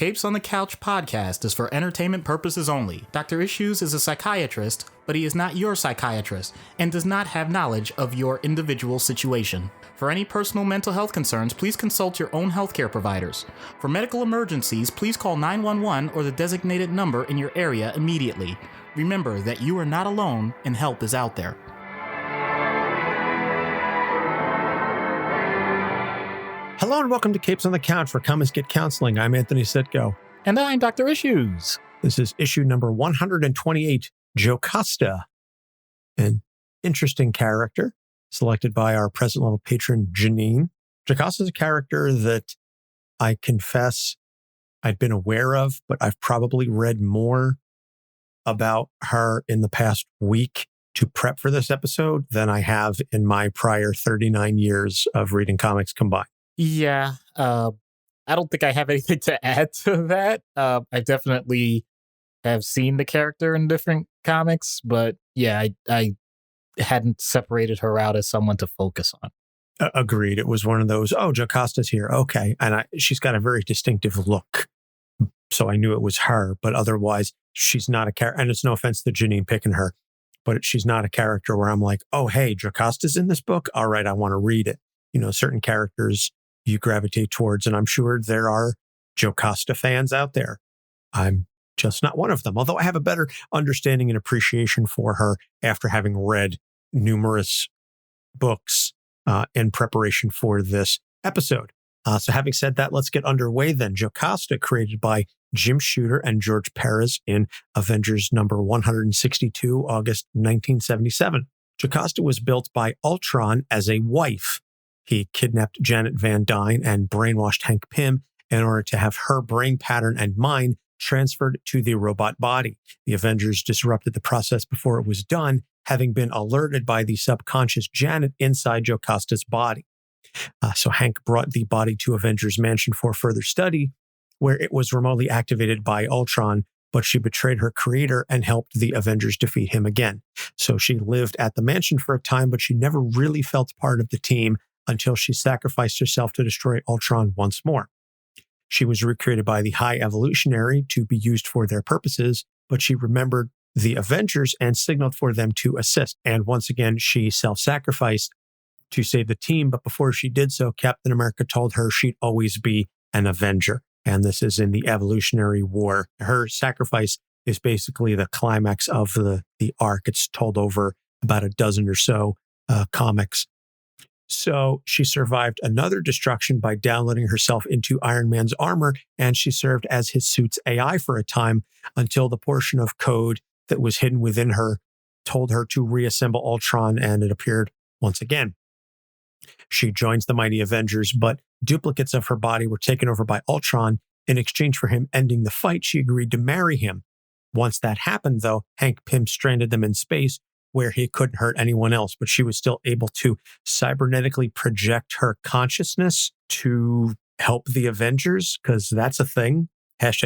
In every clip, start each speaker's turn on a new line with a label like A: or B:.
A: Capes on the Couch podcast is for entertainment purposes only. Dr. Issues is a psychiatrist, but he is not your psychiatrist and does not have knowledge of your individual situation. For any personal mental health concerns, please consult your own healthcare providers. For medical emergencies, please call 911 or the designated number in your area immediately. Remember that you are not alone and help is out there.
B: Hello and welcome to Capes on the Couch for Come and Skit Counseling. I'm Anthony Sitko.
A: And I'm Dr. Issues.
B: This is issue number 128, Jocasta, an interesting character selected by our present level patron, Janine. Jocasta is a character that I confess I'd been aware of, but I've probably read more about her in the past week to prep for this episode than I have in my prior 39 years of reading comics combined.
A: Yeah, I don't think I have anything to add to that. I definitely have seen the character in different comics, but yeah, I hadn't separated her out as someone to focus on.
B: Agreed. It was one of those, oh, Jocasta's here. Okay. And she's got a very distinctive look. So I knew it was her, but otherwise she's not a character. And it's no offense to Janine picking her, but she's not a character where I'm like, oh, hey, Jocasta's in this book. All right, I want to read it. You know, certain characters you gravitate towards, and I'm sure there are Jocasta fans out there. I'm just not one of them, although I have a better understanding and appreciation for her after having read numerous books in preparation for this episode. So having said that, let's get underway then. Jocasta, created by Jim Shooter and George Perez in Avengers number 162, August 1977. Jocasta was built by Ultron as a wife. He kidnapped Janet Van Dyne and brainwashed Hank Pym in order to have her brain pattern and mind transferred to the robot body. The Avengers disrupted the process before it was done, having been alerted by the subconscious Janet inside Jocasta's body. So Hank brought the body to Avengers Mansion for further study, where it was remotely activated by Ultron, but she betrayed her creator and helped the Avengers defeat him again. So she lived at the mansion for a time, but she never really felt part of the team until she sacrificed herself to destroy Ultron once more. She was recreated by the High Evolutionary to be used for their purposes, but she remembered the Avengers and signaled for them to assist. And once again, she self-sacrificed to save the team. But before she did so, Captain America told her she'd always be an Avenger. And this is in the Evolutionary War. Her sacrifice is basically the climax of the arc. It's told over about a dozen or so comics. So she survived another destruction by downloading herself into Iron Man's armor, and she served as his suit's AI for a time until the portion of code that was hidden within her told her to reassemble Ultron, and it appeared once again. She joins the mighty Avengers, but duplicates of her body were taken over by Ultron. In exchange for him ending the fight, she agreed to marry him. Once that happened, though, Hank Pym stranded them in space, where he couldn't hurt anyone else, but she was still able to cybernetically project her consciousness to help the Avengers, because that's a thing.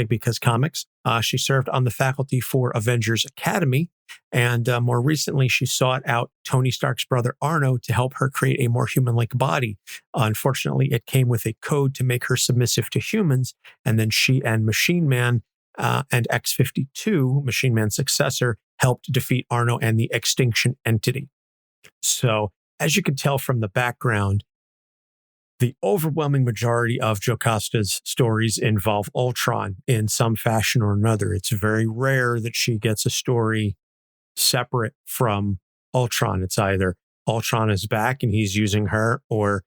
B: #because comics. She served on the faculty for Avengers Academy, and more recently, she sought out Tony Stark's brother Arno to help her create a more human-like body. Unfortunately, it came with a code to make her submissive to humans, and then she and Machine Man and X-52, Machine Man's successor, helped defeat Arno and the Extinction Entity. So, as you can tell from the background, the overwhelming majority of Jocasta's stories involve Ultron in some fashion or another. It's very rare that she gets a story separate from Ultron. It's either Ultron is back and he's using her, or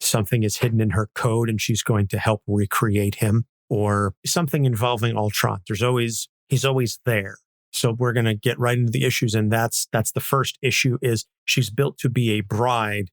B: something is hidden in her code and she's going to help recreate him, or something involving Ultron. He's always there. So we're going to get right into the issues. And that's the first issue is she's built to be a bride.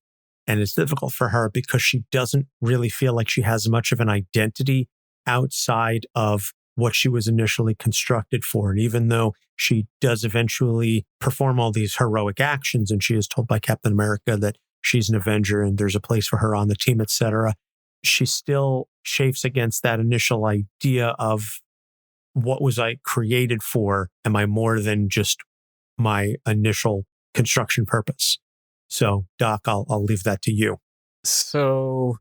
B: And it's difficult for her because she doesn't really feel like she has much of an identity outside of what she was initially constructed for. And even though she does eventually perform all these heroic actions, and she is told by Captain America that she's an Avenger and there's a place for her on the team, etc., she still chafes against that initial idea of, what was I created for? Am I more than just my initial construction purpose? So, Doc, I'll leave that to you.
A: So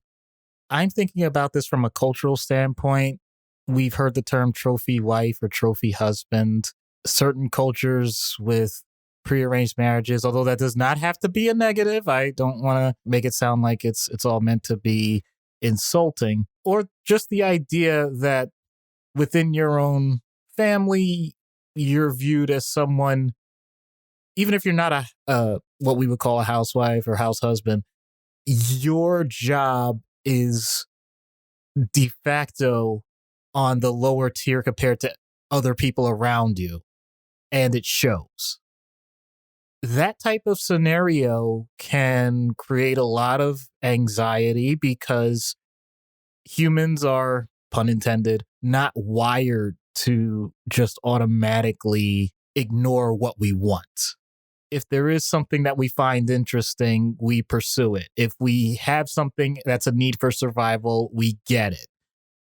A: I'm thinking about this from a cultural standpoint. we've heard the term trophy wife or trophy husband. Certain cultures with prearranged marriages, although that does not have to be a negative. I don't want to make it sound like it's all meant to be insulting, or just the idea that within your own family, you're viewed as someone, even if you're not a what we would call a housewife or house husband, your job is de facto on the lower tier compared to other people around you, and it shows. That type of scenario can create a lot of anxiety because humans are, pun intended, not wired to just automatically ignore what we want. If there is something that we find interesting, we pursue it. If we have something that's a need for survival, we get it,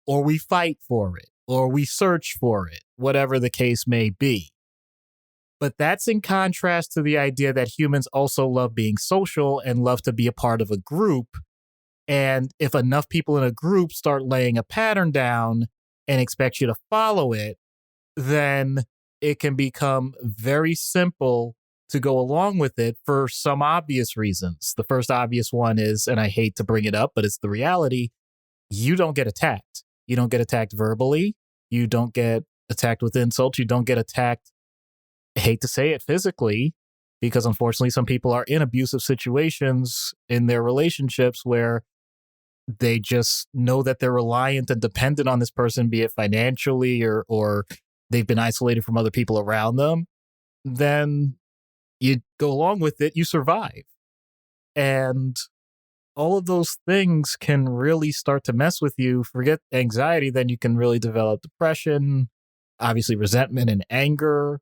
A: or we fight for it, or we search for it, whatever the case may be. But that's in contrast to the idea that humans also love being social and love to be a part of a group. And if enough people in a group start laying a pattern down and expect you to follow it, then it can become very simple to go along with it for some obvious reasons. The first obvious one is, and I hate to bring it up, but it's the reality, you don't get attacked. You don't get attacked verbally. You don't get attacked with insults. You don't get attacked, I hate to say it, physically, because unfortunately some people are in abusive situations in their relationships where they just know that they're reliant and dependent on this person, be it financially or they've been isolated from other people around them. Then you go along with it, you survive. And all of those things can really start to mess with you. Forget anxiety, then you can really develop depression, obviously resentment and anger,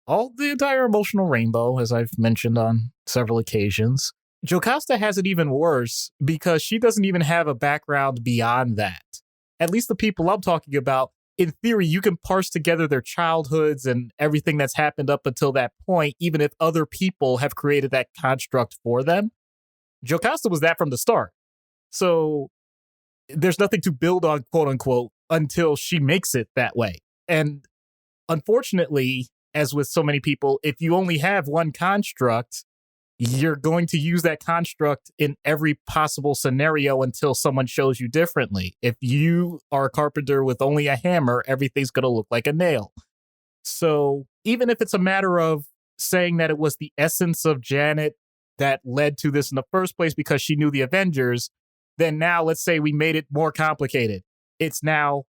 A: all the entire emotional rainbow, as I've mentioned on several occasions. Jocasta has it even worse because she doesn't even have a background beyond that. At least the people I'm talking about, in theory, you can parse together their childhoods and everything that's happened up until that point, even if other people have created that construct for them. Jocasta was that from the start. So there's nothing to build on, quote unquote, until she makes it that way. And unfortunately, as with so many people, if you only have one construct, you're going to use that construct in every possible scenario until someone shows you differently. If you are a carpenter with only a hammer, everything's going to look like a nail. So even if it's a matter of saying that it was the essence of Janet that led to this in the first place because she knew the Avengers, then now let's say we made it more complicated. It's now,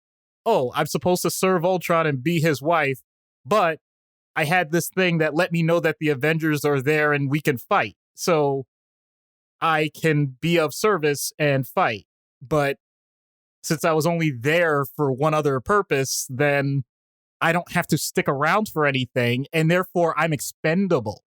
A: oh, I'm supposed to serve Ultron and be his wife, but I had this thing that let me know that the Avengers are there and we can fight. So I can be of service and fight. But since I was only there for one other purpose, then I don't have to stick around for anything. And therefore, I'm expendable.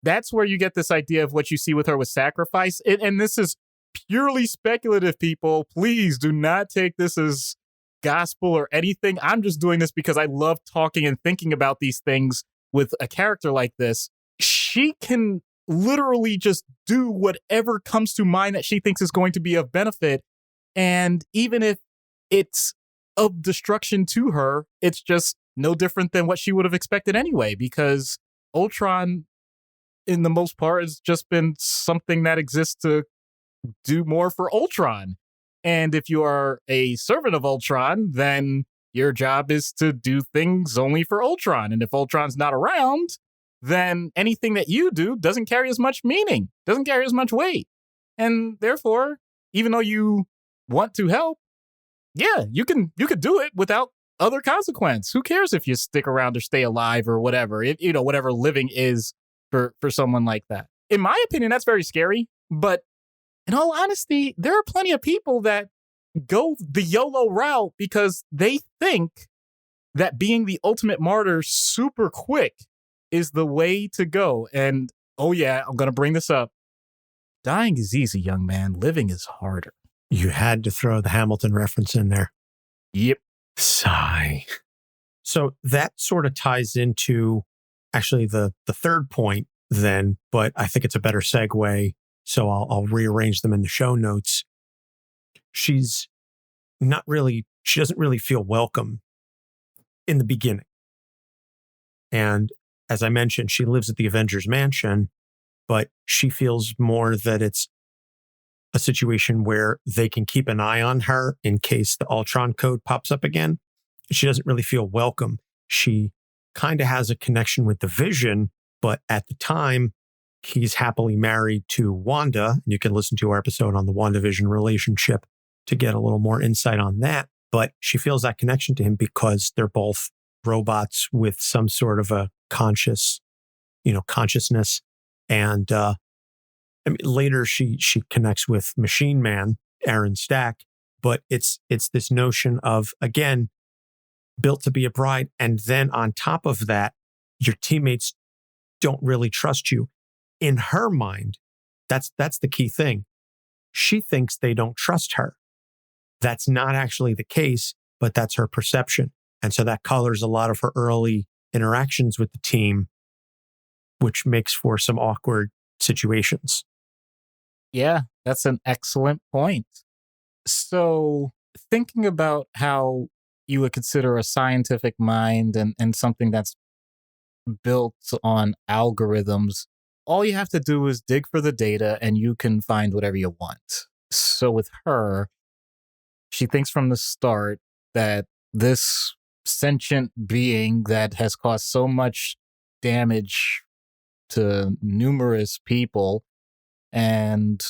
A: That's where you get this idea of what you see with her with sacrifice. And this is purely speculative, people. Please do not take this as gospel or anything. I'm just doing this because I love talking and thinking about these things with a character like this. She can literally just do whatever comes to mind that she thinks is going to be of benefit. And even if it's of destruction to her, it's just no different than what she would have expected anyway, because Ultron, in the most part, has just been something that exists to do more for Ultron. And if you are a servant of Ultron, then your job is to do things only for Ultron. And if Ultron's not around, then anything that you do doesn't carry as much meaning, doesn't carry as much weight. And therefore, even though you want to help, yeah, you could do it without other consequence. Who cares if you stick around or stay alive or whatever, whatever living is for someone like that. In my opinion, that's very scary. But in all honesty, there are plenty of people that go the YOLO route because they think that being the ultimate martyr super quick is the way to go. And, oh yeah, I'm going to bring this up. Dying is easy, young man. Living is harder.
B: You had to throw the Hamilton reference in there.
A: Yep.
B: Sigh. So that sort of ties into actually the third point then, but I think it's a better segue. So I'll rearrange them in the show notes. She's she doesn't really feel welcome in the beginning. And as I mentioned, she lives at the Avengers Mansion, but she feels more that it's a situation where they can keep an eye on her in case the Ultron code pops up again. She doesn't really feel welcome. She kind of has a connection with the Vision, but at the time, he's happily married to Wanda. You can listen to our episode on the WandaVision relationship to get a little more insight on that. But she feels that connection to him because they're both robots with some sort of a consciousness. And later she connects with Machine Man, Aaron Stack. But it's this notion of, again, built to be a bride. And then on top of that, your teammates don't really trust you. In her mind, that's the key thing. She thinks they don't trust her. That's not actually the case, but that's her perception. And so that colors a lot of her early interactions with the team, which makes for some awkward situations.
A: Yeah, that's an excellent point. So thinking about how you would consider a scientific mind and something that's built on algorithms, all you have to do is dig for the data and you can find whatever you want. So with her, she thinks from the start that this sentient being that has caused so much damage to numerous people, and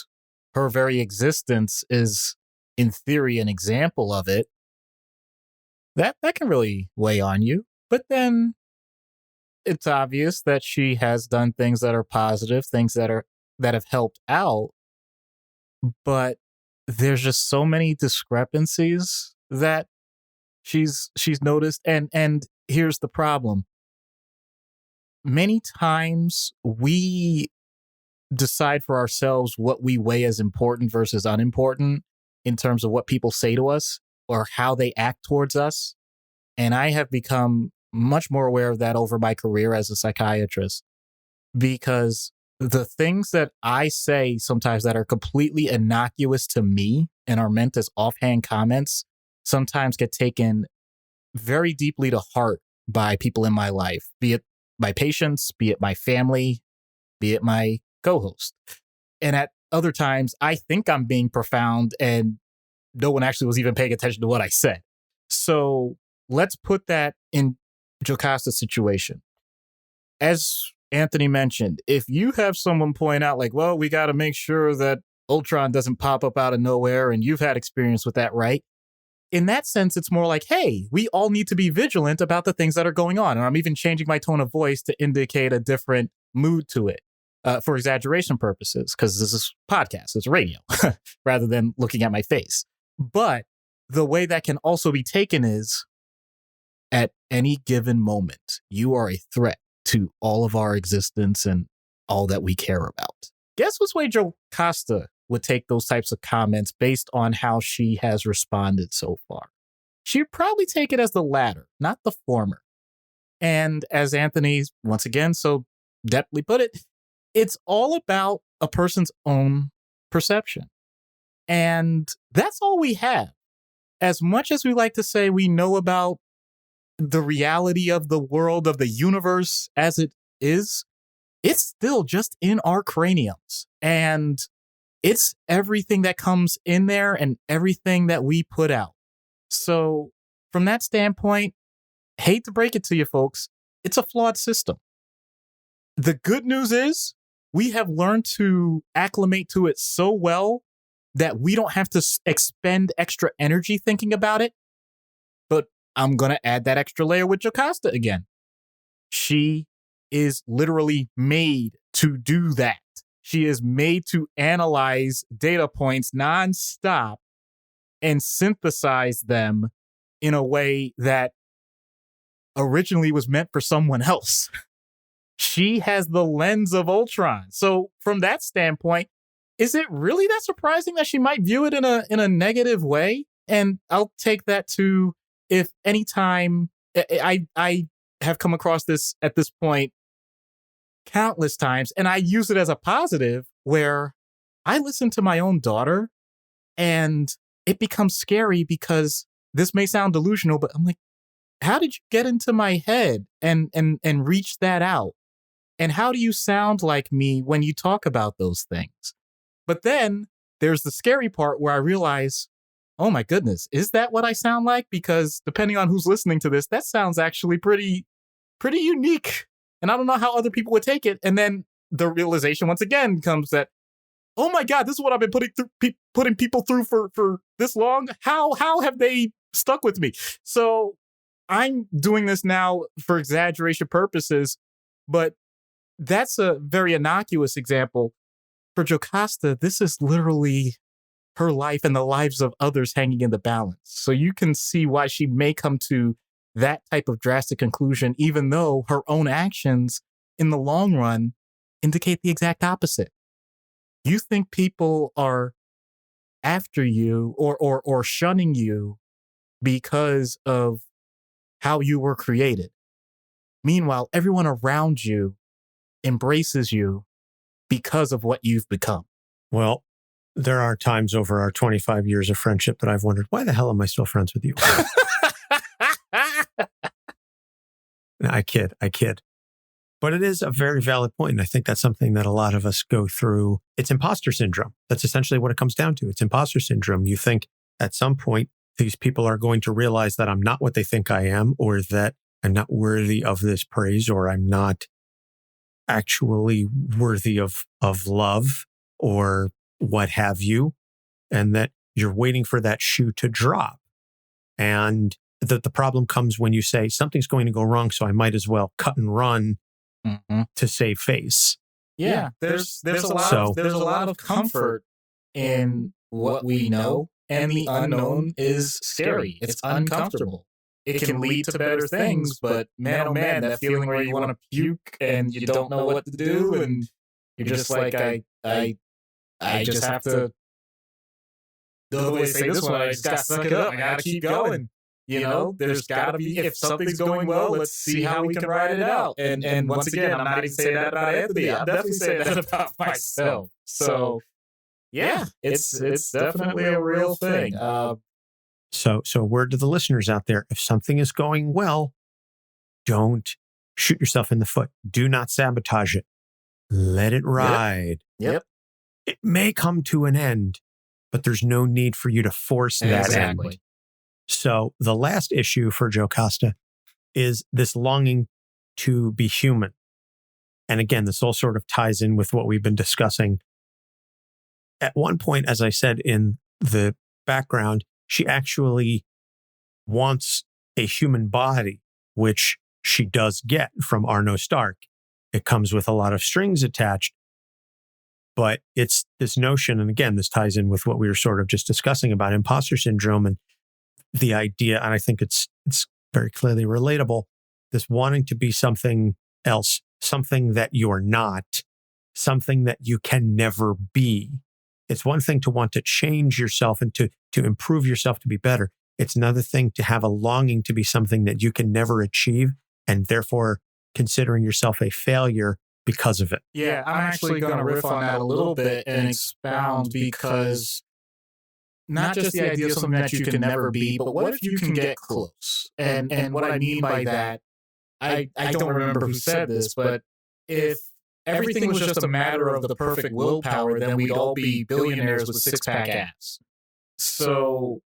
A: her very existence is, in theory, an example of it, that can really weigh on you. But then it's obvious that she has done things that are positive, things that have helped out, but there's just so many discrepancies that she's noticed. And here's the problem. Many times we decide for ourselves what we weigh as important versus unimportant in terms of what people say to us or how they act towards us. And I have become much more aware of that over my career as a psychiatrist, because the things that I say sometimes that are completely innocuous to me and are meant as offhand comments sometimes get taken very deeply to heart by people in my life, be it my patients, be it my family, be it my co-host. And at other times, I think I'm being profound and no one actually was even paying attention to what I said. So let's put that in Jocasta's situation. As Anthony mentioned, if you have someone point out like, well, we got to make sure that Ultron doesn't pop up out of nowhere, and you've had experience with that, right? In that sense, it's more like, hey, we all need to be vigilant about the things that are going on. And I'm even changing my tone of voice to indicate a different mood to it for exaggeration purposes, because this is podcast, it's radio, rather than looking at my face. But the way that can also be taken is, at any given moment, you are a threat to all of our existence and all that we care about. Guess which way Jocasta would take those types of comments based on how she has responded so far? She'd probably take it as the latter, not the former. And as Anthony, once again, so depthly put it, it's all about a person's own perception. And that's all we have. As much as we like to say we know about the reality of the world, of the universe as it is, it's still just in our craniums. And it's everything that comes in there and everything that we put out. So from that standpoint, hate to break it to you folks, it's a flawed system. The good news is we have learned to acclimate to it so well that we don't have to expend extra energy thinking about it. But I'm going to add that extra layer with Jocasta again. She is literally made to do that. She is made to analyze data points nonstop and synthesize them in a way that originally was meant for someone else. She has the lens of Ultron. So from that standpoint, is it really that surprising that she might view it in a negative way? And I'll take that to, if anytime I have come across this at this point countless times, and I use it as a positive, where I listen to my own daughter, and it becomes scary because this may sound delusional, but I'm like, how did you get into my head and reach that out? And how do you sound like me when you talk about those things? But then there's the scary part where I realize, oh my goodness, is that what I sound like? Because depending on who's listening to this, that sounds actually pretty unique. And I don't know how other people would take it. And then the realization once again comes that, oh my God, this is what I've been putting people through for this long. How have they stuck with me? So I'm doing this now for exaggeration purposes, but that's a very innocuous example. For Jocasta, this is literally her life and the lives of others hanging in the balance. So you can see why she may come to that type of drastic conclusion, even though her own actions in the long run indicate the exact opposite. You think people are after you or shunning you because of how you were created. Meanwhile, everyone around you embraces you because of what you've become.
B: Well, there are times over our 25 years of friendship that I've wondered, why the hell am I still friends with you? I kid. But it is a very valid point. And I think that's something that a lot of us go through. It's imposter syndrome. That's essentially what it comes down to. It's imposter syndrome. You think at some point, these people are going to realize that I'm not what they think I am, or that I'm not worthy of this praise, or I'm not actually worthy of love, or what have you. And that you're waiting for that shoe to drop. And the problem comes when you say something's going to go wrong, so I might as well cut and run to save face.
A: Yeah, there's a lot of comfort in what we know, and the unknown is scary. It's uncomfortable. It can lead to better things, but man, oh man, that feeling where you want to puke and you don't know what to do, and you're just like, I just have to. The other way to say this one, I just got to suck it up. I got to keep going. You know, there's got to be, if something's going well, let's see how we can ride it out. And once again, I'm not even saying that about Anthony. I'm definitely saying that about myself. So, yeah, it's definitely a real thing.
B: So a word to the listeners out there, if something is going well, don't shoot yourself in the foot. Do not sabotage it. Let it ride.
A: Yep.
B: It may come to an end, but there's no need for you to force that end. So the last issue for Jocasta is this longing to be human. And again, this all sort of ties in with what we've been discussing. At one point, as I said in the background, she actually wants a human body, which she does get from Arno Stark. It comes with a lot of strings attached, but it's this notion, and again, this ties in with what we were sort of just discussing about imposter syndrome and the idea, and I think it's very clearly relatable, this wanting to be something else, something that you're not, something that you can never be. It's one thing to want to change yourself and to improve yourself to be better. It's another thing to have a longing to be something that you can never achieve, and therefore considering yourself a failure because of it.
A: Yeah, I'm actually going to riff on that a little bit and expound, because not just the idea of something that you can never be, but what if you can get close? And what I mean by that, I don't remember who said this, but if everything was just a matter of the perfect willpower, then we'd all be billionaires with six-pack abs. So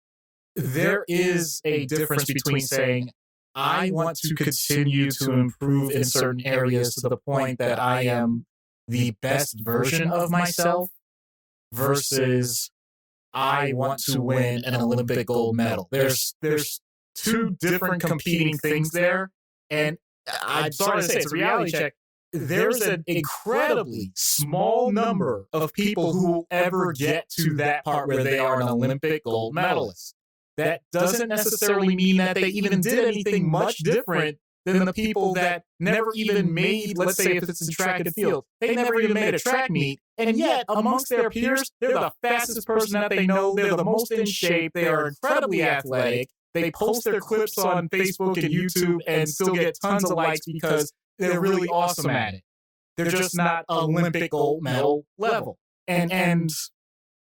A: there is a difference between saying, I want to continue to improve in certain areas to the point that I am the best version of myself, versus I want to win an Olympic gold medal. There's two different competing things there. And I'm sorry to say, it's a reality check. There's an incredibly small number of people who will ever get to that part where they are an Olympic gold medalist. That doesn't necessarily mean that they even did anything much different than the people that never even made, let's say if it's in track and field, they never even made a track meet. And yet, amongst their peers, they're the fastest person that they know. They're the most in shape. They are incredibly athletic. They post their clips on Facebook and YouTube and still get tons of likes because they're really awesome at it. They're just not Olympic gold medal level. And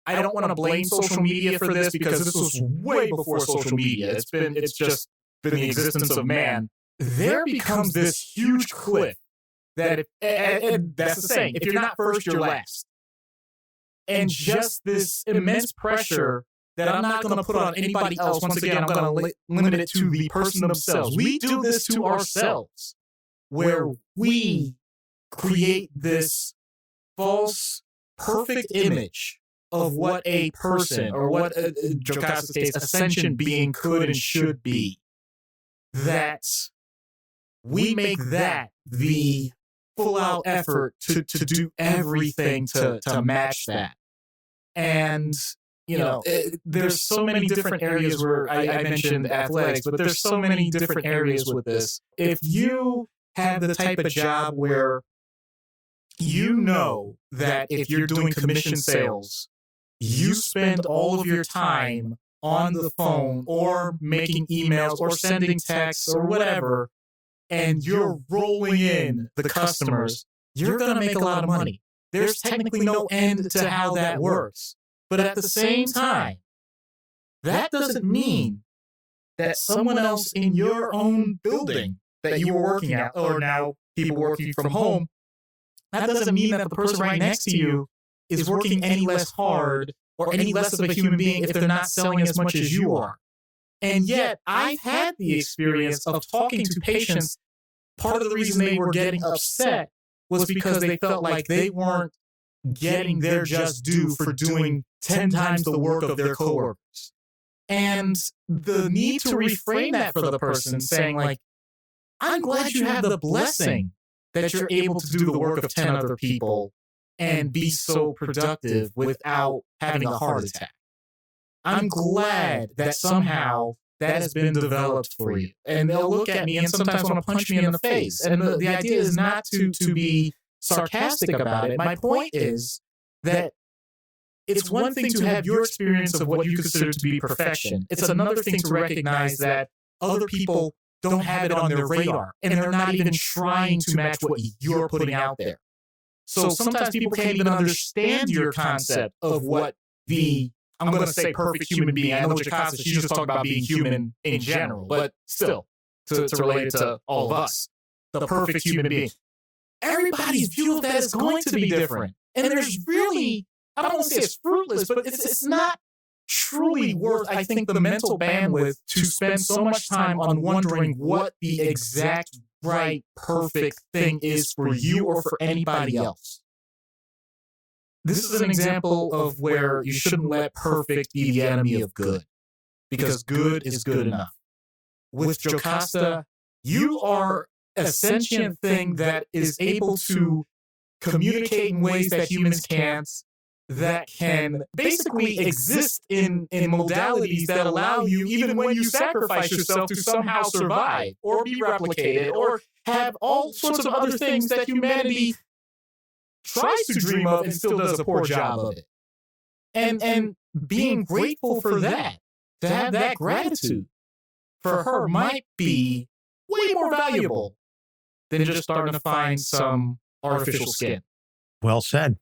A: I don't want to blame social media for this because this was way before social media. It's just been the existence of man. There becomes this huge cliff that and that's the saying, if you're not first, you're last. And just this immense pressure that I'm not going to put on anybody else. Once again, I'm going to limit it to the person themselves. We do this to ourselves, where we create this false, perfect image of what a person, or what, Jocasta's case, a sentient being could and should be. That we make that the full-out effort to do everything to match that. And, there's so many different areas where I mentioned athletics, but there's so many different areas with this. If you have the type of job where you know that if you're doing commission sales, you spend all of your time on the phone or making emails or sending texts or whatever, and you're rolling in the customers, you're going to make a lot of money. There's technically no end to how that works. But at the same time, that doesn't mean that someone else in your own building that you were working at, or now people working from home, that doesn't mean that the person right next to you is working any less hard or any less of a human being if they're not selling as much as you are. And yet, I've had the experience of talking to patients. Part of the reason they were getting upset was because they felt like they weren't getting their just due for doing 10 times the work of their coworkers. And the need to reframe that for the person, saying like, I'm glad you have the blessing that you're able to do the work of 10 other people and be so productive without having a heart attack. I'm glad that somehow that has been developed for you. And they'll look at me and sometimes want to punch me in the face. And the idea is not to be sarcastic about it. My point is that it's one thing to have your experience of what you consider to be perfection. It's another thing to recognize that other people don't have it on their radar, and they're not even trying to match what you're putting out there. So sometimes people can't even understand your concept of what I'm going to say perfect human being. I know Jocasta, she's just talking about being human in general, but still, to relate it to all of us, the perfect human being. Everybody's view of that is going to be different. And there's really, I don't want to say it's fruitless, but it's not truly worth, I think, the mental bandwidth to spend so much time on wondering what the exact right, perfect thing is for you or for anybody else. This is an example of where you shouldn't let perfect be the enemy of good, because good is good enough. With Jocasta, you are a sentient thing that is able to communicate in ways that humans can't, that can basically exist in modalities that allow you, even when you sacrifice yourself, to somehow survive or be replicated or have all sorts of other things that humanity tries to dream of and still does a poor job of it. And being grateful for that, to have that gratitude for her, might be way more valuable than just starting to find some artificial skin.
B: Well said.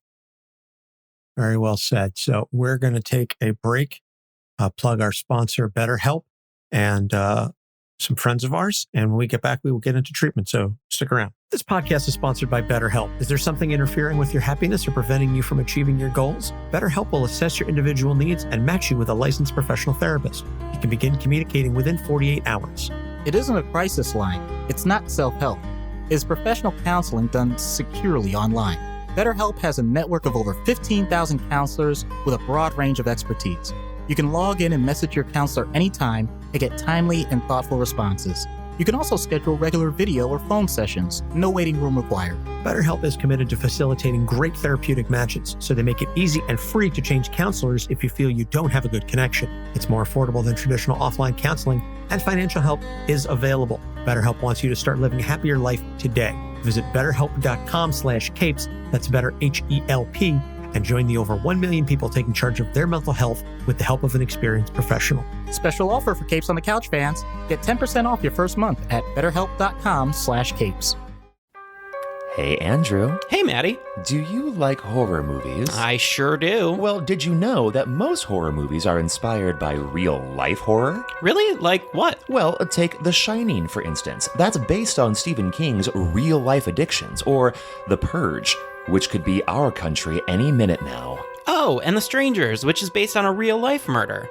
B: Very well said. So we're going to take a break, plug our sponsor, BetterHelp, and some friends of ours. And when we get back, we will get into treatment. So stick around. This podcast is sponsored by BetterHelp. Is there something interfering with your happiness or preventing you from achieving your goals? BetterHelp will assess your individual needs and match you with a licensed professional therapist. You can begin communicating within 48 hours.
C: It isn't a crisis line. It's not self-help. It's professional counseling done securely online. BetterHelp has a network of over 15,000 counselors with a broad range of expertise. You can log in and message your counselor anytime and get timely and thoughtful responses. You can also schedule regular video or phone sessions. No waiting room required.
B: BetterHelp is committed to facilitating great therapeutic matches, so they make it easy and free to change counselors if you feel you don't have a good connection. It's more affordable than traditional offline counseling, and financial help is available. BetterHelp wants you to start living a happier life today. Visit betterhelp.com/capes, that's better HELP, and join the over 1 million people taking charge of their mental health with the help of an experienced professional.
C: Special offer for Capes on the Couch fans. Get 10% off your first month at betterhelp.com/capes.
D: Hey, Andrew.
E: Hey, Maddie.
D: Do you like horror movies?
E: I sure do.
D: Well, did you know that most horror movies are inspired by real-life horror?
E: Really? Like what?
D: Well, take The Shining, for instance. That's based on Stephen King's real-life addictions, or The Purge, which could be our country any minute now.
E: Oh, and The Strangers, which is based on a real-life murder.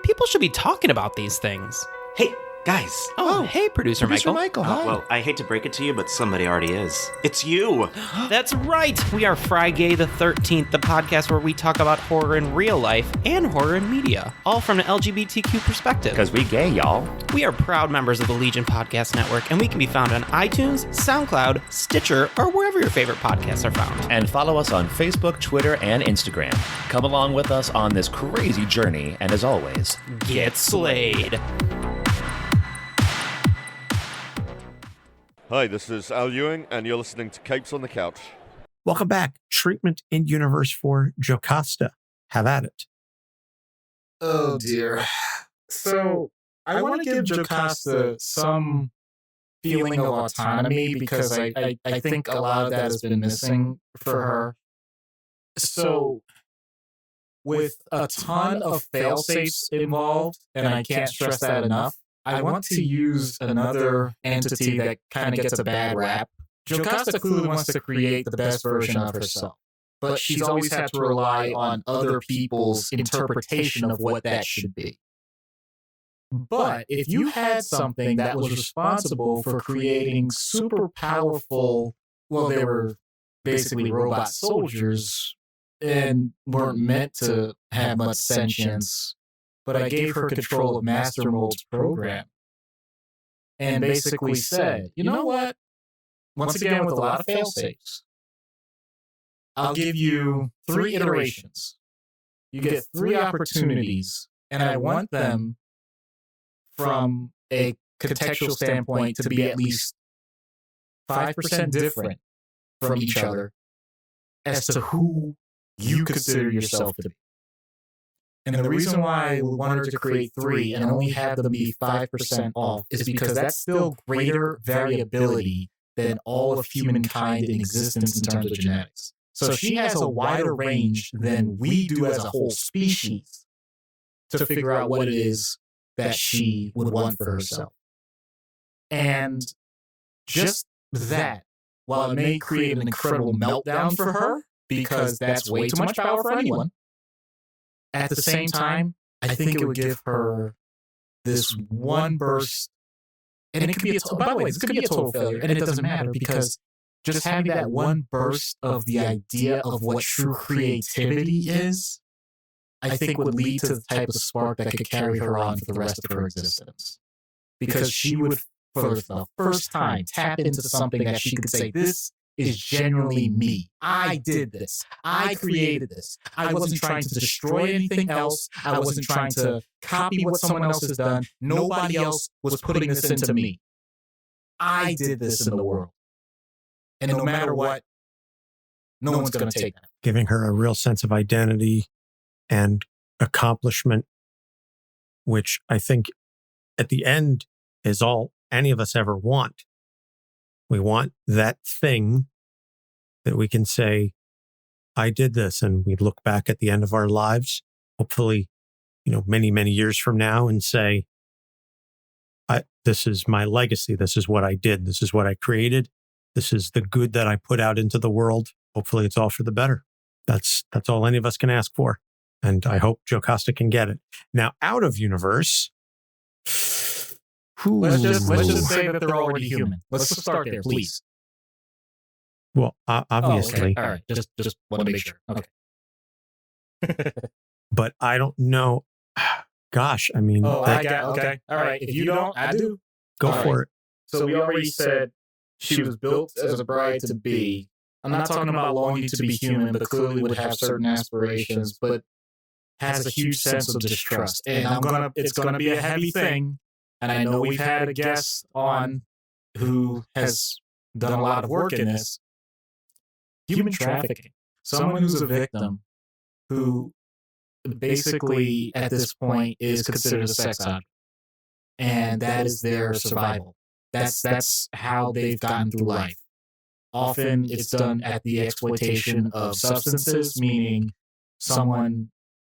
E: People should be talking about these things.
F: Hey, guys.
E: Oh, hey, Producer Michael.
D: Hi.
F: Well, I hate to break it to you, but somebody already is. It's you.
E: That's right. We are Frigay the 13th, the podcast where we talk about horror in real life and horror in media, all from an LGBTQ perspective.
D: Because we gay, y'all.
E: We are proud members of the Legion Podcast Network, and we can be found on iTunes, SoundCloud, Stitcher, or wherever your favorite podcasts are found.
D: And follow us on Facebook, Twitter, and Instagram. Come along with us on this crazy journey, and as always,
E: Get slayed.
G: Hi, this is Al Ewing, and you're listening to Capes on the Couch.
B: Welcome back. Treatment in universe for Jocasta. Have at it.
A: Oh dear. So I want to give Jocasta some feeling of autonomy because I think a lot of that has been missing for her. So with a ton of fail-safes involved, and I can't stress that enough, I want to use another entity that kind of gets a bad rap. Jocasta clearly wants to create the best version of herself, but she's always had to rely on other people's interpretation of what that should be. But if you had something that was responsible for creating super powerful, well, they were basically robot soldiers and weren't meant to have much sentience, but I gave her control of Master Mold's program and basically said, you know what? Once again, with a lot of fail-safes, I'll give you 3 iterations. You get 3 opportunities, and I want them from a contextual standpoint to be at least 5% different from each other as to who you consider yourself to be. And the reason why I wanted to create 3 and only have them be 5% off is because that's still greater variability than all of humankind in existence in terms of genetics. So she has a wider range than we do as a whole species to figure out what it is that she would want for herself. And just that, while it may create an incredible meltdown for her, because that's way too much power for anyone, at the same time, I think it would give her this one burst, and it could be by the way, this could be a total failure, and it doesn't matter because just having that one burst of the idea of what true creativity is, I think would lead to the type of spark that could carry her on for the rest of her existence. Because she would, for the first time, tap into something that she could say, this is genuinely me. I did this. I created this. I wasn't trying to destroy anything else. I wasn't trying to copy what someone else has done. Nobody else was putting this into me. I did this in the world. And no matter what, no one's going to take that.
B: Giving her a real sense of identity and accomplishment, which I think at the end is all any of us ever want. We want that thing that we can say, I did this, and we look back at the end of our lives, hopefully, many, many years from now and say, this is my legacy. This is what I did. This is what I created. This is the good that I put out into the world. Hopefully it's all for the better. That's all any of us can ask for. And I hope Jocasta can get it. Now, out of universe,
A: let's just say that they're already human. Let's just start there, please.
B: Well, obviously.
A: Oh, okay. All right. Just want to make sure. Okay.
B: But I don't know. Gosh, I mean.
A: Oh, I got okay. All right. If you don't, I do.
B: Go for it.
A: So we already said she was built as a bride to be. I'm not talking about longing to be human, but clearly would have certain aspirations, but has a huge sense of distrust. And it's gonna be a heavy thing. And I know we've had a guest on who has done a lot of work in this. Human trafficking. Someone who's a victim who basically at this point is considered a sex object. And that is their survival. That's how they've gotten through life.
C: often it's done at the exploitation of substances, meaning someone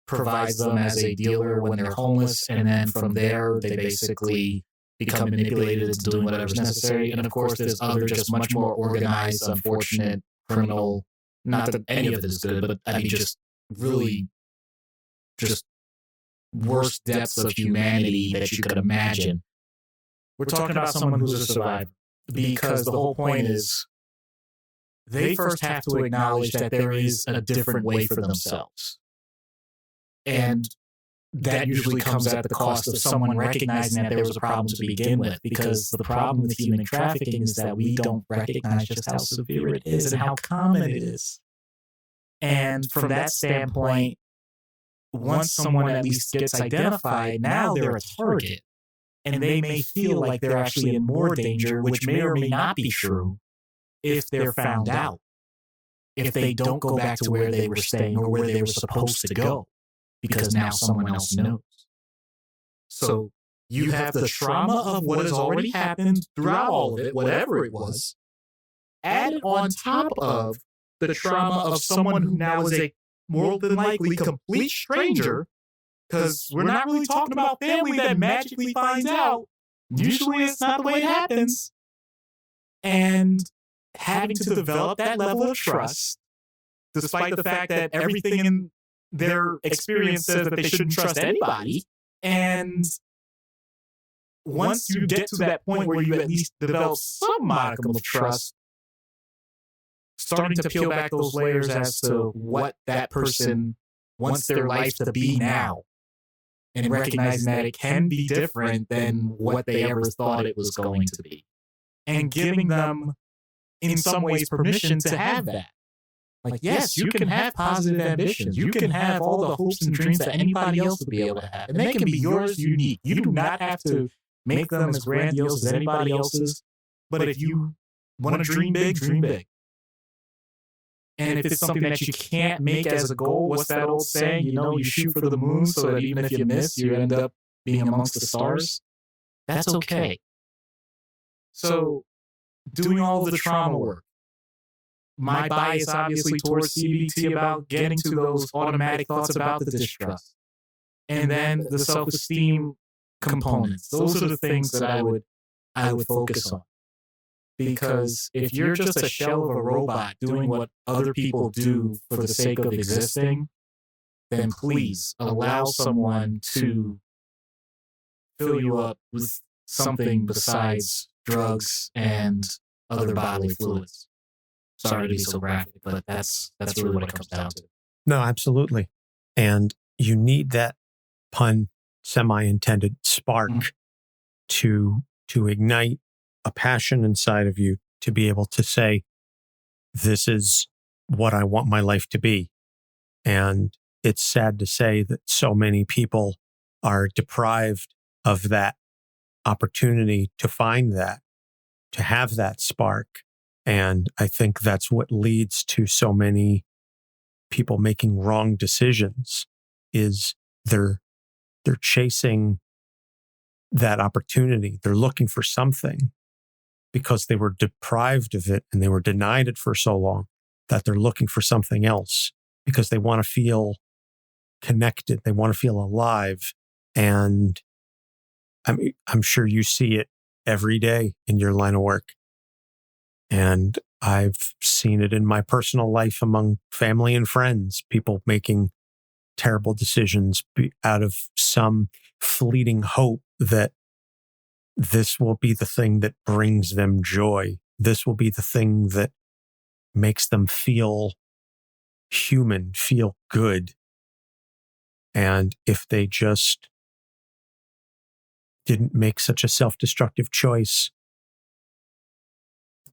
C: provides them as a dealer when they're homeless, and then from there they basically become manipulated into doing whatever's necessary. And of course, there's other just much more organized, unfortunate criminal. Not that any of it is good, but I mean, just really, just worst depths of humanity that you could imagine. We're talking about someone who's a survivor, because the whole point is they first have to acknowledge that there is a different way for themselves. And that usually comes at the cost of someone recognizing that there was a problem to begin with, because the problem with human trafficking is that we don't recognize just how severe it is and how common it is. And from that standpoint, once someone at least gets identified, now they're a target. And they may feel like they're actually in more danger, which may or may not be true, if they're found out. If they don't go back to where they were staying or where they were supposed to go, because now someone else knows. So you have the trauma of what has already happened throughout all of it, whatever it was, added on top of the trauma of someone who now is a more than likely complete stranger, because we're not really talking about family that magically finds out. Usually it's not the way it happens. And having to develop that level of trust, despite the fact that everything in their experience says that they shouldn't trust anybody. And once you get to that point where you at least develop some modicum of trust, starting to peel back those layers as to what that person wants their life to be now, and recognizing that it can be different than what they ever thought it was going to be, and giving them, in some ways, permission to have that. Like, yes, you can have positive ambitions. You can have all the hopes and dreams that anybody else would be able to have. And they can be yours unique. You do not have to make them as grandiose as anybody else's. But if you want to dream big, dream big. And if it's something that you can't make as a goal, what's that old saying? You know, you shoot for the moon so that even if you miss, you end up being amongst the stars. That's okay. So doing all the trauma work. My bias, obviously, towards CBT about getting to those automatic thoughts about the distrust. And then the self-esteem components. Those are the things that I would focus on. Because if you're just a shell of a robot doing what other people do for the sake of existing, then please allow someone to fill you up with something besides drugs and other bodily fluids. Sorry to be so graphic, but that's really what it comes down to.
B: No, absolutely. And you need that, pun semi-intended, spark to ignite a passion inside of you to be able to say, this is what I want my life to be. And it's sad to say that so many people are deprived of that opportunity to find that, to have that spark. And I think that's what leads to so many people making wrong decisions, is they're chasing that opportunity. They're looking for something because they were deprived of it and they were denied it for so long, that they're looking for something else because they want to feel connected. They want to feel alive. And I'm sure you see it every day in your line of work. And I've seen it in my personal life among family and friends, people making terrible decisions out of some fleeting hope that this will be the thing that brings them joy. This will be the thing that makes them feel human, feel good. And if they just didn't make such a self-destructive choice,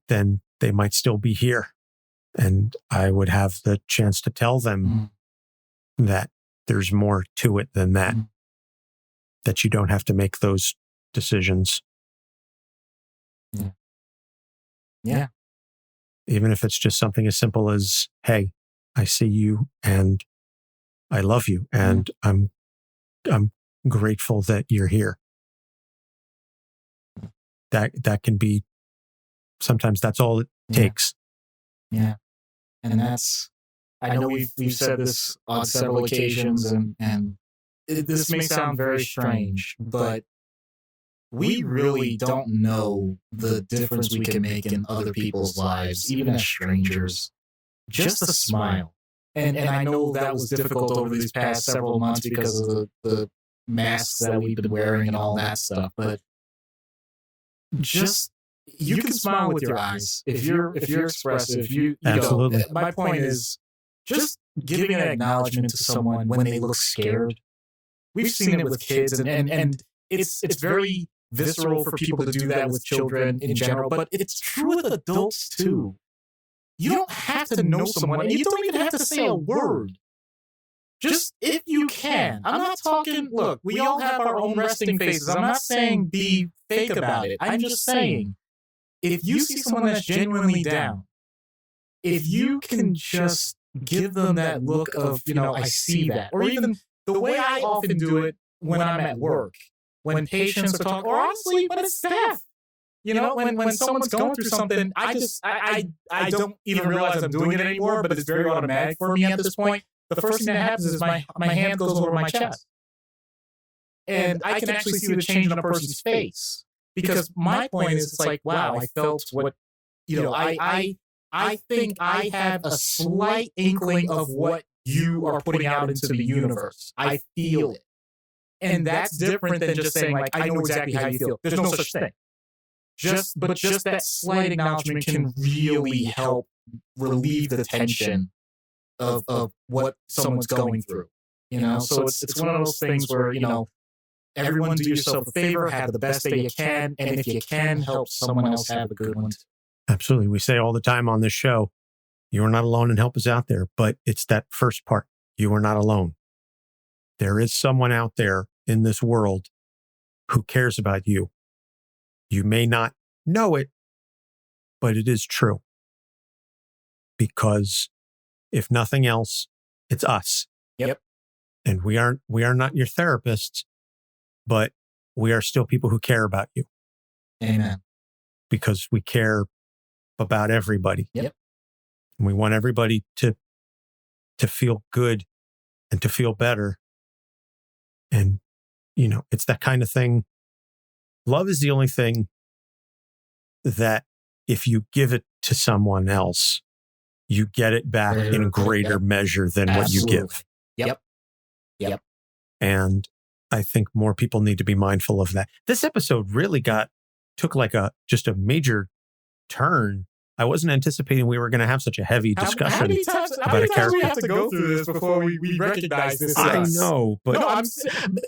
B: then they might still be here. And I would have the chance to tell them that there's more to it than that, that you don't have to make those decisions.
C: Yeah.
B: Even if it's just something as simple as, hey, I see you and I love you and I'm grateful that you're here. That can be, sometimes that's all it takes.
C: Yeah. And that's, I know we've said this on several occasions, and this may sound very strange, but we really don't know the difference we can make in other people's lives, even as strangers. Just a smile. And I know that was difficult over these past several months because of the masks that we've been wearing and all that stuff, but just, you can smile with your eyes if you're expressive. You
B: Absolutely.
C: know, my point is just giving an acknowledgement to someone when they look scared. We've seen it with kids, and it's very visceral for people to do that with children in general, but it's true with adults too. You don't have to know someone, and you don't even have to say a word. Just if you can. I'm not talking, look, we all have our own resting faces. I'm not saying be fake about it. I'm just saying, if you see someone that's genuinely down, if you can just give them that look of, I see that. Or even the way I often do it when I'm at work, when patients are talking, or honestly, when it's staff. When someone's going through something, I don't even realize I'm doing it anymore, but it's very automatic for me at this point. The first thing that happens is my hand goes over my chest. And I can actually see the change in a person's face. Because my point is, it's like, wow, I felt what, I think I have a slight inkling of what you are putting out into the universe. I feel it. And that's different than just saying, like, I know exactly how you feel. There's no such thing. Just that slight acknowledgement can really help relieve the tension of what someone's going through. So it's one of those things where, everyone do yourself a favor, have the best day you can, and if you can, help someone else have a good one too.
B: Absolutely. We say all the time on this show, you are not alone and help is out there, but it's that first part. You are not alone. There is someone out there in this world who cares about you. You may not know it, but it is true. Because if nothing else, it's us.
C: Yep.
B: And we are not your therapists, but we are still people who care about you.
C: Amen.
B: Because we care about everybody.
C: Yep.
B: And we want everybody to feel good and to feel better. And, it's that kind of thing. Love is the only thing that if you give it to someone else, you get it back in greater measure than what you give.
C: Yep.
B: And I think more people need to be mindful of that. This episode really took like just a major turn. I wasn't anticipating we were going to have such a heavy discussion
C: how many times we have to go through this before we recognize this?
B: I know, but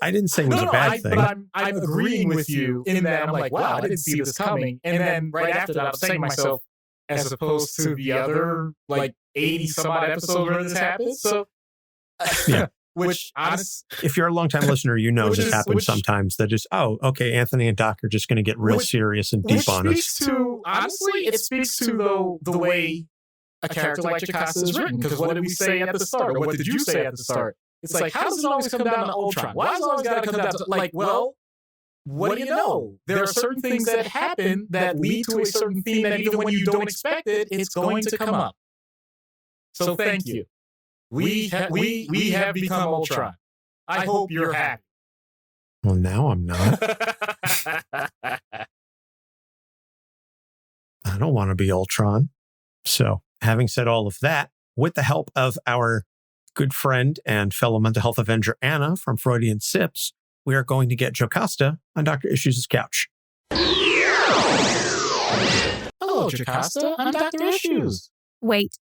B: I didn't say it was a bad thing.
C: But I'm agreeing with you in that I'm like, wow, I didn't see this coming. And then right after that, I'm saying to myself, as opposed to the other, 80 some odd episodes where this happens. So,
B: yeah.
C: Which,
B: if you're a longtime listener, this happens sometimes. That just, okay, Anthony and Doc are just going to get real serious and deep on us.
C: It speaks to the way a character like Jocasta is written. Because what did we say at the start? Or what did you say at the start? It's like, how does it always come down to Ultron? Why does it always got to come down to, what do you know? There are certain things that happen that lead to a certain theme that even when you don't expect it, it's going to come up. So thank you. We have become Ultron. I hope you're happy.
B: Well, now I'm not. I don't want to be Ultron. So, having said all of that, with the help of our good friend and fellow mental health avenger Anna from Freudian Sips, we are going to get Jocasta on Dr. Issues' couch.
C: Hello, Jocasta. I'm Dr. Issues.
H: Wait.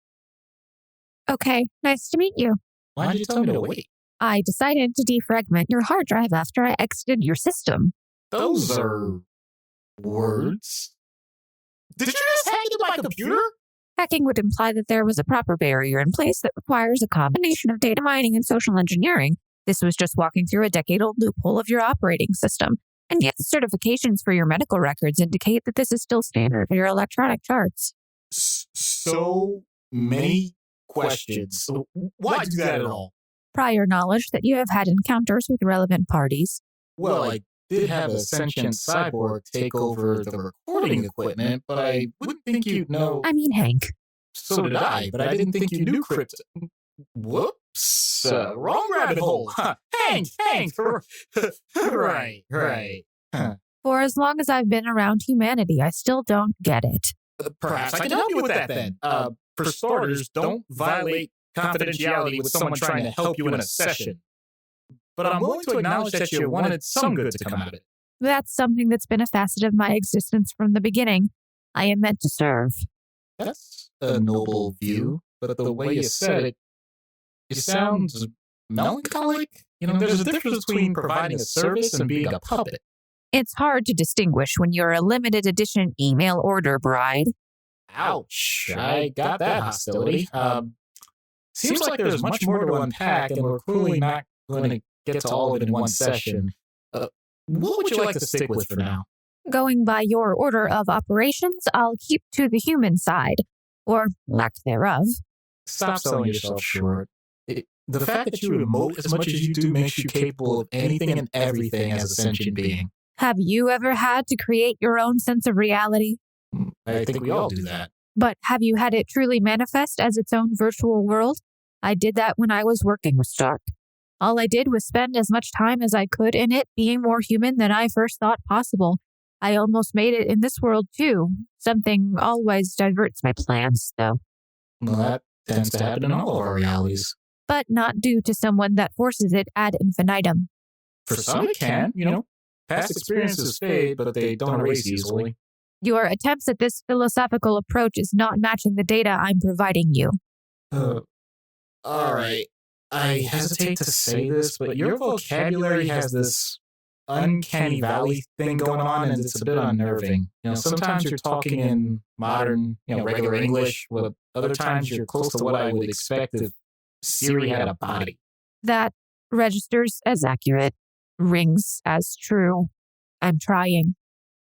H: Okay, nice to meet you.
C: Why did you tell me to wait?
H: I decided to defragment your hard drive after I exited your system.
C: Those are words. Did you just hack into my computer?
H: Hacking would imply that there was a proper barrier in place that requires a combination of data mining and social engineering. This was just walking through a decade-old loophole of your operating system. And yet the certifications for your medical records indicate that this is still standard for your electronic charts.
C: So many questions. Why do that at all?
H: Prior knowledge that you have had encounters with relevant parties.
C: Well, I did have a sentient cyborg take over the recording equipment, but I wouldn't think you'd know.
H: I mean, Hank,
A: So did I, but I didn't think you knew krypt. Whoops. Wrong rabbit hole. Hank. Right.
H: For as long as I've been around humanity, I still don't get it.
A: Perhaps I can help you with that then. For starters, don't violate confidentiality with someone trying to help you in a session. But I'm willing to acknowledge that you wanted some good to come out of it.
H: That's something that's been a facet of my existence from the beginning. I am meant to serve.
A: That's a noble view, but the way you said it, it sounds melancholic. There's a difference between providing a service and being a puppet.
H: It's hard to distinguish when you're a limited edition email order bride.
A: Ouch. I got that hostility. Seems like there's much more to unpack, and we're clearly not going to get to all of it in one session. What would you like to stick with for now?
H: Going by your order of operations, I'll keep to the human side, or lack thereof.
A: Stop selling yourself short. The fact that you emote as much as you do makes you capable of anything and everything as a sentient being.
H: Have you ever had to create your own sense of reality?
A: I think we all do that.
H: But have you had it truly manifest as its own virtual world? I did that when I was working with Stark. All I did was spend as much time as I could in it being more human than I first thought possible. I almost made it in this world too. Something always diverts my plans, though.
A: Well, that tends to happen in all of our realities.
H: But not due to someone that forces it ad infinitum.
A: For some it can, Past experiences fade, but they don't erase easily.
H: Your attempts at this philosophical approach is not matching the data I'm providing you.
A: All right. I hesitate to say this, but your vocabulary has this uncanny valley thing going on, and it's a bit unnerving. Sometimes you're talking in modern, regular English, while other times you're close to what I would expect if Siri had a body.
H: That registers as accurate, rings as true. I'm trying.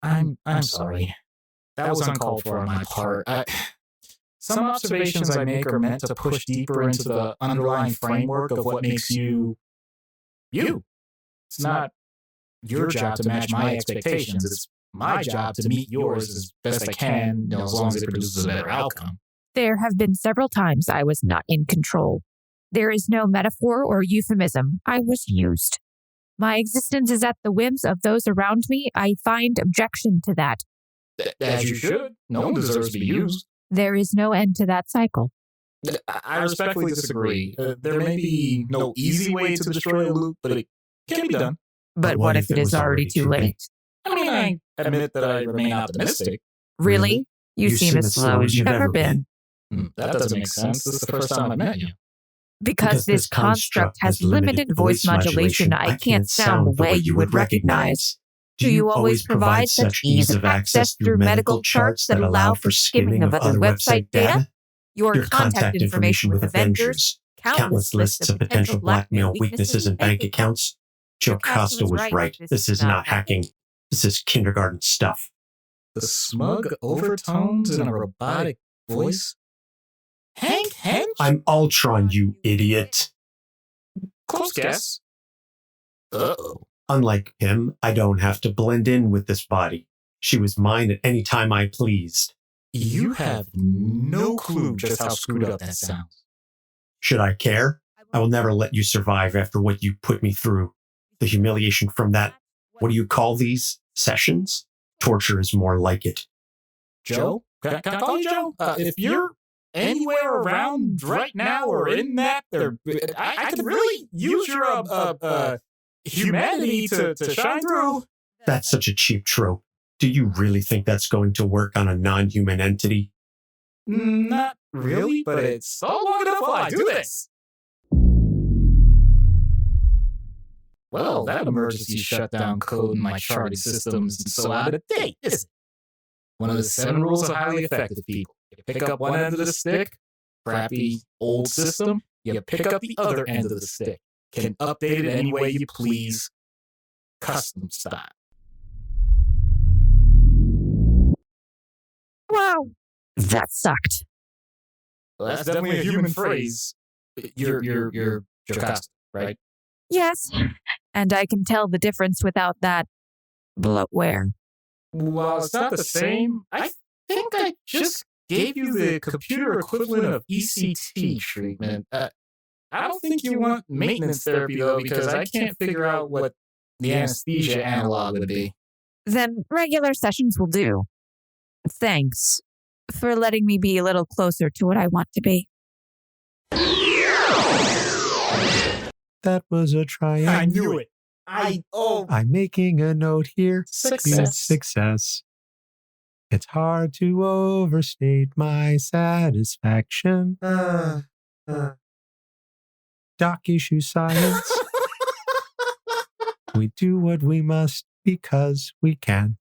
A: I'm sorry. That was uncalled for on my part. Some observations I make are meant to push deeper into the underlying framework of what makes you, you. It's not your job to match my expectations. It's my job to meet yours as best I can, as long as it produces a better outcome.
H: There have been several times I was not in control. There is no metaphor or euphemism. I was used. My existence is at the whims of those around me. I find objection to that.
A: As you should. No one deserves to be used.
H: There is no end to that cycle.
A: I respectfully disagree. There may be no easy way to destroy a loop, but it can be done.
H: But what if it is already too late?
A: I admit that I remain optimistic.
H: Really? You seem as slow as you've ever been.
A: That doesn't make sense. This is the first time I've met you.
H: Because this construct has limited voice modulation, I can't sound the way you would recognize. Do you always provide such ease of access through medical charts that allow for skimming of other website data? Your contact information with Avengers, countless lists of potential blackmail weaknesses in bank accounts.
B: Jocasta was right. This is not hacking. This is kindergarten stuff.
A: The smug overtones in a robotic voice? Hank?
B: I'm Ultron, you idiot.
A: Close guess. Uh-oh.
B: Unlike him, I don't have to blend in with this body. She was mine at any time I pleased.
A: You have no clue just how screwed up that sounds.
B: Should I care? I will never let you survive after what you put me through. The humiliation from that, what do you call these? Sessions? Torture is more like it.
A: Joe? Can I call you Joe? If you're anywhere around right now or in that, I could really use your humanity to shine through.
B: That's such a cheap trope. Do you really think that's going to work on a non-human entity?
A: Not really, but it's all long enough while I do this. Well, that emergency shutdown code in my charted systems is so out of date, isn't it? One of the 7 rules of highly effective people. You pick up one end of the stick, crappy old system, you pick up the other end of the stick. Can update it any way you please, custom style.
H: Wow, that sucked.
A: Well, that's definitely a human phrase. You're Jocasta, right?
H: Yes, and I can tell the difference without that bloatware.
A: Well, it's not the same. I think I just gave you the computer equivalent of ECT treatment. I don't think you want maintenance therapy, though, because I can't figure out what the anesthesia analog would be.
H: Then regular sessions will do. Thanks for letting me be a little closer to what I want to be.
B: That was a triumph.
A: I knew it.
B: I'm making a note here. Success. It's hard to overstate my satisfaction. Doc issue science. We do what we must because we can.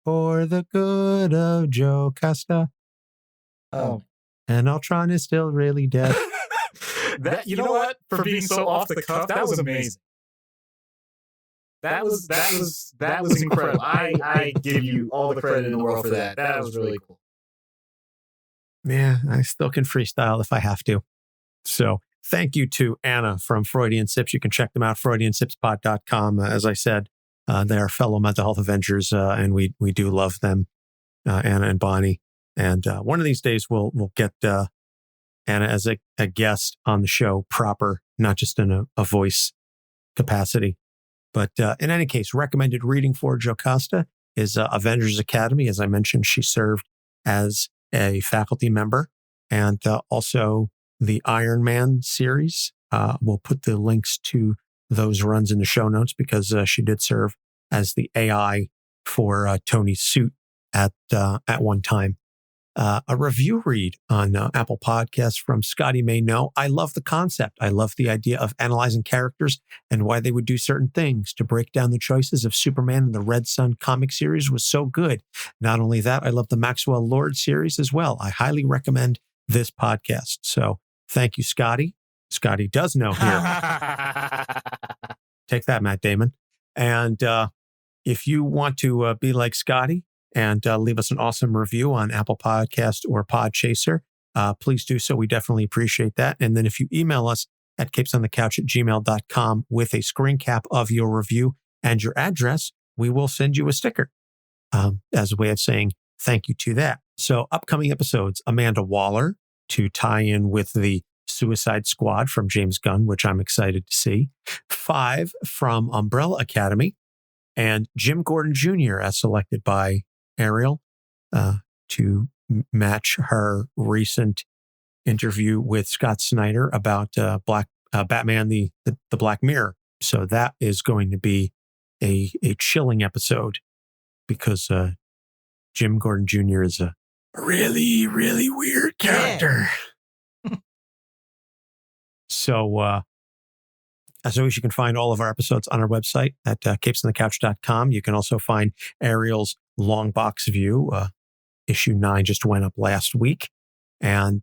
B: For the good of Jocasta.
A: Oh.
B: And Ultron is still really dead.
A: You know what? For being so off the cuff, that was amazing. That was incredible. I give you all the credit in the world for that. That was really cool.
B: Yeah, I still can freestyle if I have to. So thank you to Anna from Freudian Sips. You can check them out, freudiansipspod.com. As I said, they are fellow mental health Avengers, and we do love them, Anna and Bonnie. And one of these days we'll get Anna as a guest on the show proper, not just in a voice capacity. But in any case, recommended reading for Jocasta is Avengers Academy. As I mentioned, she served as a faculty member, and also the Iron Man series. We'll put the links to those runs in the show notes because she did serve as the AI for Tony's suit at one time. A review read on Apple Podcasts from Scotty May No. I love the concept. I love the idea of analyzing characters and why they would do certain things. To break down the choices of Superman in the Red Sun comic series was so good. Not only that, I love the Maxwell Lord series as well. I highly recommend this podcast. So thank you, Scotty. Scotty does know here. Take that, Matt Damon. And if you want to be like Scotty, and leave us an awesome review on Apple Podcast or Podchaser, please do so. We definitely appreciate that. And then if you email us at capesonthecouch@gmail.com with a screen cap of your review and your address, we will send you a sticker as a way of saying thank you to that. So upcoming episodes, Amanda Waller to tie in with the Suicide Squad from James Gunn, which I'm excited to see. 5 from Umbrella Academy, and Jim Gordon Jr. as selected by Ariel to match her recent interview with Scott Snyder about Batman, the Black Mirror. So that is going to be a chilling episode because Jim Gordon Jr. is a really, really weird character. Yeah. So as always, you can find all of our episodes on our website at capesonthecouch.com. You can also find Ariel's long box view. Issue 9 just went up last week. And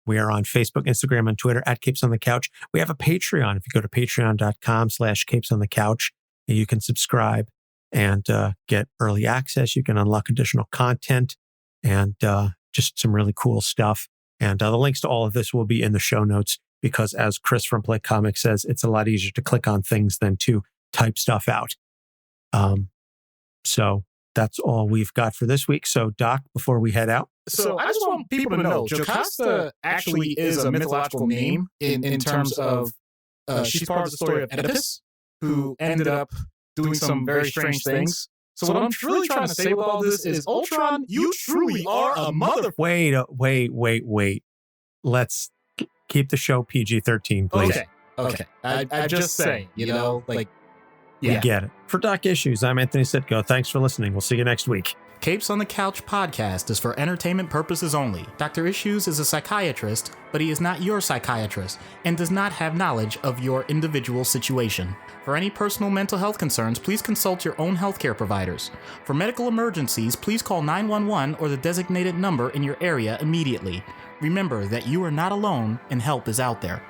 B: we are on Facebook, Instagram, and Twitter at Capes on the Couch. We have a Patreon. If you go to patreon.com/capesonthecouch, you can subscribe and get early access. You can unlock additional content and just some really cool stuff. And the links to all of this will be in the show notes because, as Chris from Play Comics says, it's a lot easier to click on things than to type stuff out. So that's all we've got for this week. So, Doc, before we head out.
A: So I just want people to know, Jocasta actually is a mythological name in terms of she's part of the story of Oedipus, who ended up doing some very strange things. So what I'm really trying to say with all this is, Ultron, you truly are a mother...
B: Wait. Let's keep the show PG-13, please.
A: Okay. I just say, yeah.
B: We get it. For Doc Issues, I'm Anthony Sitko. Thanks for listening. We'll see you next week.
A: Capes on the Couch podcast is for entertainment purposes only. Dr. Issues is a psychiatrist, but he is not your psychiatrist and does not have knowledge of your individual situation. For any personal mental health concerns, please consult your own healthcare providers. For medical emergencies, please call 911 or the designated number in your area immediately. Remember that you are not alone and help is out there.